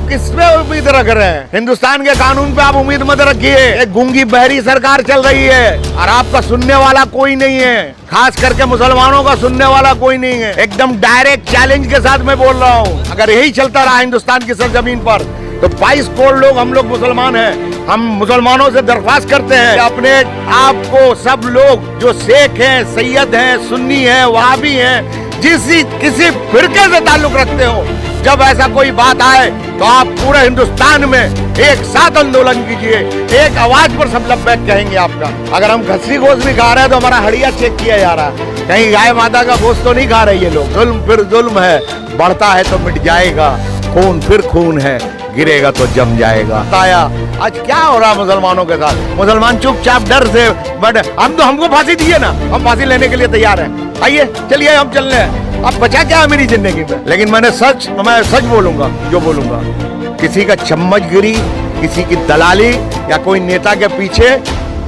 किस पे उम्मीद रख रहे हैं? हिंदुस्तान के कानून पे आप उम्मीद मत रखिए। एक गूंगी बहरी सरकार चल रही है और आपका सुनने वाला कोई नहीं है, खास करके मुसलमानों का सुनने वाला कोई नहीं है। एकदम डायरेक्ट चैलेंज के साथ मैं बोल रहा हूँ, अगर यही चलता रहा हिंदुस्तान की सरजमीन पर तो 22 करोड़ लोग हम लोग मुसलमान हैं। हम मुसलमानों से दरख्वास्त करते हैं अपने आप को सब लोग जो शेख हैं, सैयद हैं, सुन्नी हैं, वहाबी हैं, किसी फिरके से ताल्लुक रखते हो, जब ऐसा कोई बात आए तो आप पूरे हिंदुस्तान में एक साथ आंदोलन कीजिए, एक आवाज पर सब लब्बैक कहेंगे आपका। अगर हम खस्सी गोश्त भी खा रहे हैं तो हमारा हड़िया चेक किया जा रहा है, कहीं गाय माता का गोश्त तो नहीं खा रहे ये लोग। जुल्म फिर जुल्म है, बढ़ता है तो मिट जाएगा, खून फिर खून है, गिरेगा तो जम जाएगा। आज क्या हो रहा है मुसलमानों के साथ? मुसलमान चुपचाप डर से, बट हमको फांसी दीजिए ना, हम फांसी लेने के लिए तैयार हैं। आइए चलिए हम चल रहे हैं। अब बचा क्या है मेरी जिंदगी में? लेकिन मैं सच बोलूंगा, जो बोलूंगा। किसी का चम्मचगिरी, किसी की दलाली या कोई नेता के पीछे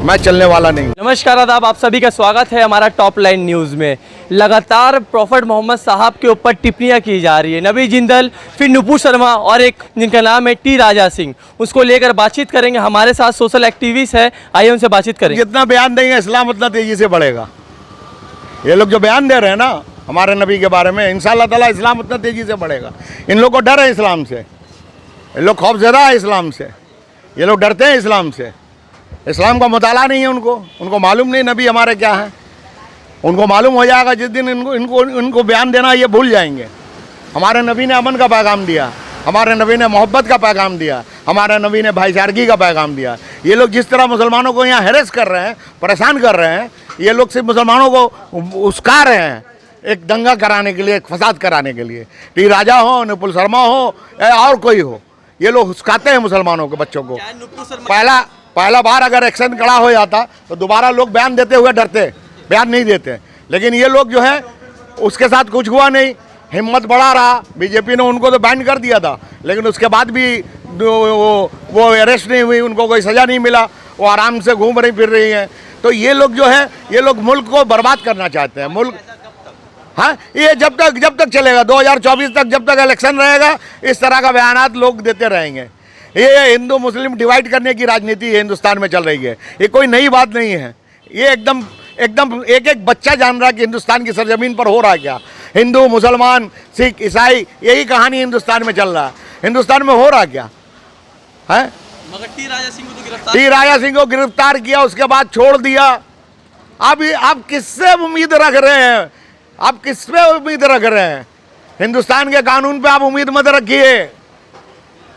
मैं चलने वाला नहीं। नमस्कार आदाब, आप सभी का स्वागत है हमारा टॉप लाइन न्यूज़ में। लगातार प्रॉफिट मोहम्मद साहब के ऊपर टिप्पणियां की जा रही है। नबी जिंदल, फिर नुपुर शर्मा और एक जिनका नाम है टी राजा सिंह, उसको लेकर बातचीत करेंगे। हमारे साथ सोशल एक्टिविस्ट है, आइए उनसे बातचीत करेंगे। जितना बयान देंगे इस्लाम उतना तेजी से बढ़ेगा। ये लोग जो बयान दे रहे हैं ना हमारे नबी के बारे में, इंशाअल्लाह ताला इस्लाम उतना तेजी से बढ़ेगा। इन लोग को डर है इस्लाम से, इन लोग खौफज़दा है इस्लाम से, ये लोग डरते हैं इस्लाम से। इस्लाम का मुताला नहीं है उनको मालूम नहीं नबी हमारे क्या है। उनको मालूम हो जाएगा जिस दिन इनको बयान देना ये भूल जाएंगे। हमारे नबी ने अमन का पैगाम दिया, हमारे नबी ने मोहब्बत का पैगाम दिया, हमारे नबी ने भाईचारगी का पैगाम दिया। ये लोग जिस तरह मुसलमानों को यहाँ हैरेस कर रहे हैं, परेशान कर रहे हैं, ये लोग सिर्फ मुसलमानों को उस्का रहे हैं एक दंगा कराने के लिए, एक फसाद कराने के लिए। टी राजा हो, नुपुर शर्मा हो और कोई हो, ये लोग उस्काते हैं मुसलमानों के बच्चों को। पहला बार अगर एक्शन खड़ा हो जाता तो दोबारा लोग बयान देते हुए डरते, बयान नहीं देते। लेकिन ये लोग जो है उसके साथ कुछ हुआ नहीं, हिम्मत बढ़ा रहा। बीजेपी ने उनको तो बैन कर दिया था, लेकिन उसके बाद भी वो अरेस्ट नहीं हुई, उनको कोई सज़ा नहीं मिला, वो आराम से घूम रही फिर रही हैं। तो ये लोग जो है, ये लोग मुल्क को बर्बाद करना चाहते हैं। मुल्क, हाँ, ये जब तक चलेगा 2024 तक, जब तक इलेक्शन रहेगा, इस तरह का बयानात लोग देते रहेंगे। ये हिंदू मुस्लिम डिवाइड करने की राजनीति हिंदुस्तान में चल रही है। ये कोई नई बात नहीं है। ये एकदम एक बच्चा जान रहा है कि हिंदुस्तान की सरजमीन पर हो रहा है क्या। हिंदू, मुसलमान, सिख, ईसाई, यही कहानी हिंदुस्तान में चल रहा है। हिंदुस्तान में हो रहा क्या है? मगर टी राजा सिंह को गिरफ्तार किया, उसके बाद छोड़ दिया। अब आप किससे उम्मीद रख रहे हैं? आप किस पे उम्मीद रख रहे हैं? हिंदुस्तान के कानून पे आप उम्मीद मत रखिए।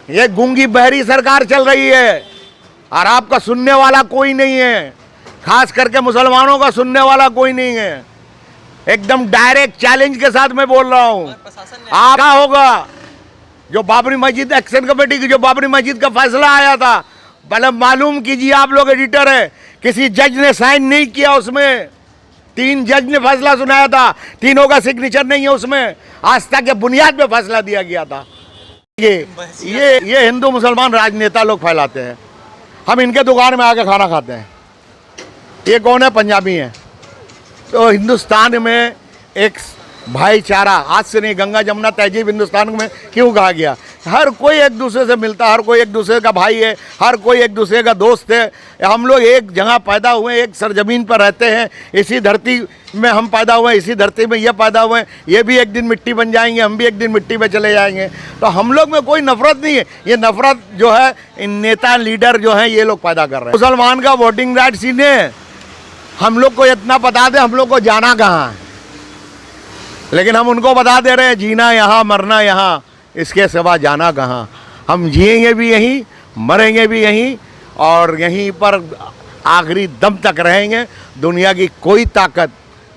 ये गूंगी बहरी सरकार चल रही है और आपका सुनने वाला कोई नहीं है, खास करके मुसलमानों का सुनने वाला कोई नहीं है। एकदम डायरेक्ट चैलेंज के साथ मैं बोल रहा हूँ। आप क्या होगा? जो बाबरी मस्जिद एक्शन कमेटी की जो बाबरी मस्जिद का फैसला आया था, पहले मालूम कीजिए, आप लोग एडिटर है, किसी जज ने साइन नहीं किया उसमें। 3 जज ने फैसला सुनाया था, तीनों का सिग्नेचर नहीं है उसमें। आस्था के बुनियाद पे फैसला दिया गया था। ये हिंदू मुसलमान राजनेता लोग फैलाते हैं। हम इनके दुकान में आके खाना खाते हैं। ये कौन है? पंजाबी हैं। तो हिंदुस्तान में एक भाईचारा आज से नहीं, गंगा जमुना तहजीब हिंदुस्तान में क्यों कहा गया? हर कोई एक दूसरे से मिलता, हर कोई एक दूसरे का भाई है, हर कोई एक दूसरे का दोस्त है। हम लोग एक जगह पैदा हुए, एक सरजमीन पर रहते हैं, इसी धरती में हम पैदा हुए, इसी धरती में ये पैदा हुए। ये भी एक दिन मिट्टी बन जाएंगे, हम भी एक दिन मिट्टी में चले जाएंगे। तो हम लोग में कोई नफरत नहीं है। ये नफरत जो है इन नेता लीडर जो हैं ये लोग पैदा कर रहे हैं। मुसलमान का वोटिंग राइट सीने, हम लोग को इतना बता दें हम लोग को जाना कहाँ है, लेकिन हम उनको बता दे रहे हैं जीना यहाँ, मरना यहाँ, इसके सिवा जाना कहाँ। हम जिएंगे भी यहीं, मरेंगे भी यहीं और यहीं पर आखिरी दम तक रहेंगे। दुनिया की कोई ताकत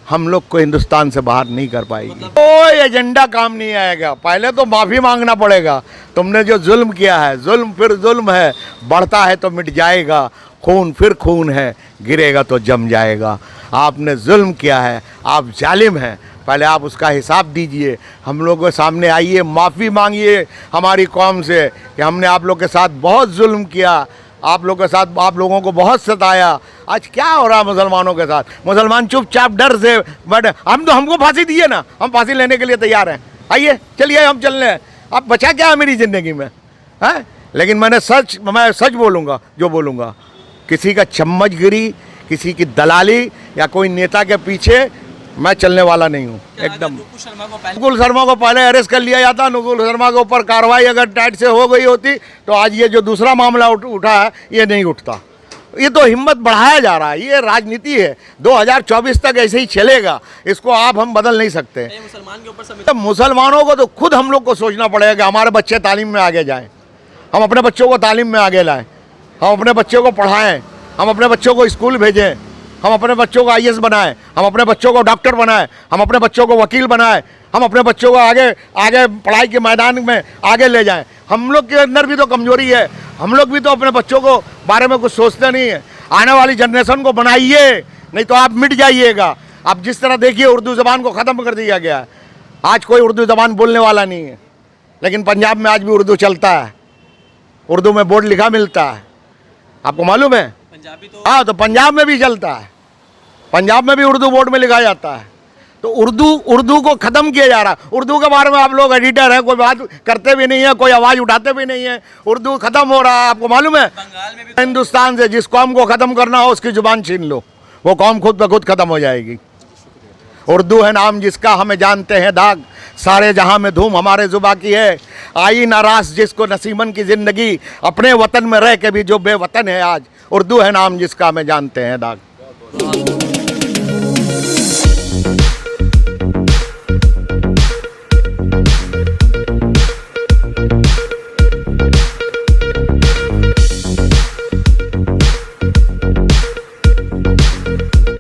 हम लोग को हिंदुस्तान से बाहर नहीं कर पाएगी। कोई एजेंडा काम नहीं आएगा। पहले तो माफ़ी मांगना पड़ेगा। तुमने जो जुल्म किया है, जुल्म फिर जुल्म है, बढ़ता है तो मिट जाएगा, खून फिर खून है, गिरेगा तो जम जाएगा। आपने जुल्म किया है, आप जालिम हैं, पहले आप उसका हिसाब दीजिए। हम लोगों के सामने आइए, माफ़ी मांगिए हमारी कौम से कि हमने आप लोग के साथ बहुत जुल्म किया, आप लोग के साथ, आप लोगों को बहुत सताया। आज क्या हो रहा है मुसलमानों के साथ? मुसलमान चुपचाप डर से, बट हमको फांसी दीजिए ना, हम फांसी लेने के लिए तैयार हैं। आइए चलिए हम चल रहे हैं। अब बचा क्या है मेरी ज़िंदगी में? है। लेकिन मैं सच बोलूँगा जो बोलूँगा, किसी का चम्मचगिरी, किसी की दलाली या कोई नेता के पीछे मैं चलने वाला नहीं हूँ एकदम। नुपुर शर्मा को पहले अरेस्ट कर लिया जाता, नुपुर शर्मा के ऊपर कार्रवाई अगर टाइट से हो गई होती तो आज ये जो दूसरा मामला उठा है ये नहीं उठता। ये तो हिम्मत बढ़ाया जा रहा है, ये राजनीति है। 2024 तक ऐसे ही चलेगा, इसको हम बदल नहीं सकते। मुसलमान के ऊपर तो मुसलमानों को तो खुद हम लोग को सोचना पड़ेगा, हमारे बच्चे तालीम में आगे जाएं, हम अपने बच्चों को तालीम में आगे लाएं, हम अपने बच्चों को पढ़ाएं, हम अपने बच्चों को स्कूल भेजें, हम अपने बच्चों को IAS बनाएं, हम अपने बच्चों को डॉक्टर बनाएं, हम अपने बच्चों को वकील बनाएं, हम अपने बच्चों को आगे आगे पढ़ाई के मैदान में आगे ले जाएं। हम लोग के अंदर भी तो कमजोरी है, हम लोग भी तो अपने बच्चों को बारे में कुछ सोचते नहीं है। आने वाली जनरेशन को बनाइए, नहीं तो आप मिट जाइएगा। आप जिस तरह देखिए उर्दू ज़बान को ख़त्म कर दिया गया है, आज कोई उर्दू ज़बान बोलने वाला नहीं है। लेकिन पंजाब में आज भी उर्दू चलता है, उर्दू में बोर्ड लिखा मिलता है, आपको मालूम है? पंजाबी तो हाँ, तो पंजाब में भी चलता है, पंजाब में भी उर्दू बोर्ड में लिखा जाता है। तो उर्दू को ख़त्म किया जा रहा है। उर्दू के बारे में आप लोग एडिटर हैं, कोई बात करते भी नहीं है, कोई आवाज़ उठाते भी नहीं है। उर्दू ख़त्म हो रहा है, आपको मालूम है? बंगाल में भी हिंदुस्तान से जिस कौम को ख़त्म करना हो उसकी ज़ुबान छीन लो, वो कौम खुद ब खुद ख़त्म हो जाएगी। उर्दू है नाम जिसका हमें जानते हैं दाग, सारे जहां में धूम हमारे जुबा की है। आई नाराज जिसको नसीमन की ज़िंदगी, अपने वतन में रह के भी जो बेवतन है आज। उर्दू है नाम जिसका हमें जानते हैं दाग।